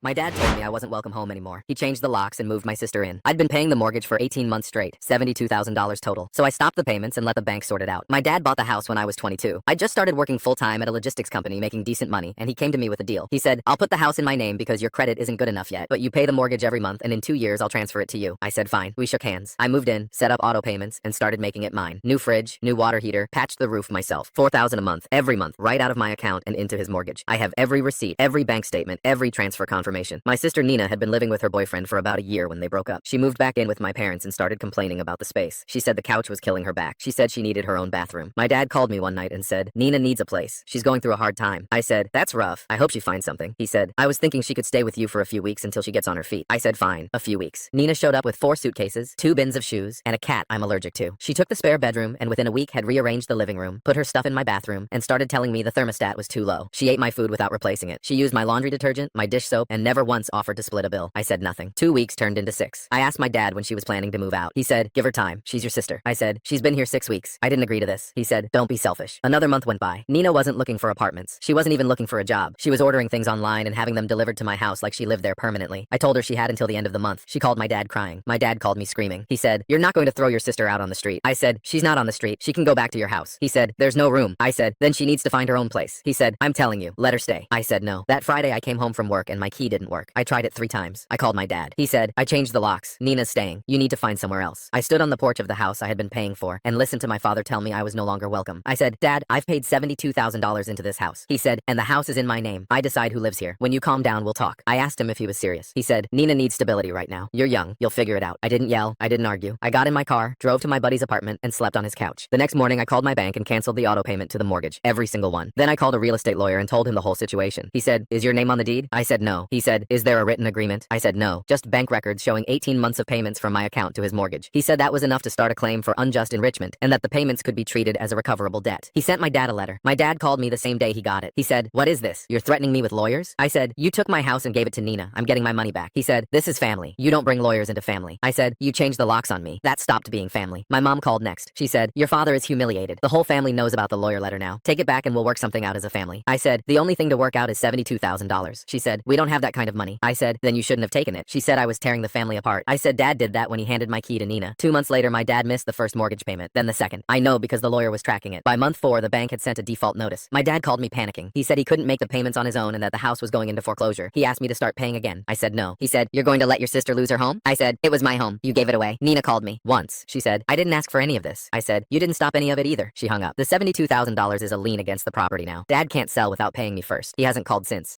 My dad told me I wasn't welcome home anymore. He changed the locks and moved my sister in. I'd been paying the mortgage for 18 months straight, $72,000 total. So I stopped the payments and let the bank sort it out. My dad bought the house when I was 22. I just started working full-time at a logistics company making decent money, and he came to me with a deal. He said, "I'll put the house in my name because your credit isn't good enough yet, but you pay the mortgage every month and in 2 years I'll transfer it to you." I said fine. We shook hands. I moved in, set up auto payments, and started making it mine. New fridge, new water heater, patched the roof myself. $4,000 a month, every month, right out of my account and into his mortgage. I have every receipt, every bank statement, every transfer confirmation. My sister Nina had been living with her boyfriend for about a year when they broke up. She moved back in with my parents and started complaining about the space. She said the couch was killing her back. She said she needed her own bathroom. My dad called me one night and said, "Nina needs a place. She's going through a hard time." I said, "That's rough. I hope she finds something." He said, "I was thinking she could stay with you for a few weeks until she gets on her feet." I said, "Fine, a few weeks." Nina showed up with 4 suitcases, 2 bins of shoes, and a cat I'm allergic to. She took the spare bedroom and within a week had rearranged the living room, put her stuff in my bathroom, and started telling me the thermostat was too low. She ate my food without replacing it. She used my laundry detergent, my dish soap, and never once offered to split a bill. I said nothing. 2 weeks turned into 6. I asked my dad when she was planning to move out. He said, "Give her time. She's your sister." I said, "She's been here 6 weeks." I didn't agree to this. He said, "Don't be selfish." Another month went by. Nina wasn't looking for apartments. She wasn't even looking for a job. She was ordering things online and having them delivered to my house like she lived there permanently. I told her she had until the end of the month. She called my dad crying. My dad called me screaming. He said, "You're not going to throw your sister out on the street." I said, "She's not on the street. She can go back to your house." He said, "There's no room." I said, "Then she needs to find her own place." He said, "I'm telling you, let her stay." I said no. That Friday I came home from work and my key didn't work. I tried it 3 times. I called my dad. He said, "I changed the locks. Nina's staying. You need to find somewhere else." I stood on the porch of the house I had been paying for and listened to my father tell me I was no longer welcome. I said, "Dad, I've paid $72,000 into this house." He said, "And the house is in my name. I decide who lives here. When you calm down, we'll talk." I asked him if he was serious. He said, "Nina needs stability right now. You're young. You'll figure it out." I didn't yell. I didn't argue. I got in my car, drove to my buddy's apartment, and slept on his couch. The next morning, I called my bank and canceled the auto payment to the mortgage, every single one. Then I called a real estate lawyer and told him the whole situation. He said, "Is your name on the deed?" I said no. He said, "Is there a written agreement?" I said no. Just bank records showing 18 months of payments from my account to his mortgage. He said that was enough to start a claim for unjust enrichment and that the payments could be treated as a recoverable debt. He sent my dad a letter. My dad called me the same day he got it. He said, "What is this? You're threatening me with lawyers?" I said, "You took my house and gave it to Nina. I'm getting my money back." He said, "This is family. You don't bring lawyers into family." I said, "You changed the locks on me. That stopped being family." My mom called next. She said, "Your father is humiliated. The whole family knows about the lawyer letter now. Take it back and we'll work something out as a family." I said, "The only thing to work out is $72,000. She said, "We don't have that kind of money." I said, "Then you shouldn't have taken it." She said I was tearing the family apart. I said Dad did that when he handed my key to Nina. 2 months later, my dad missed the first mortgage payment, then the second. I know because the lawyer was tracking it. By month 4, the bank had sent a default notice. My dad called me panicking. He said he couldn't make the payments on his own and that the house was going into foreclosure. He asked me to start paying again. I said no. He said, "You're going to let your sister lose her home?" I said, "It was my home. You gave it away." Nina called me once. She said, "I didn't ask for any of this." I said, "You didn't stop any of it either." She hung up. The $72,000 is a lien against the property now. Dad can't sell without paying me first. He hasn't called since.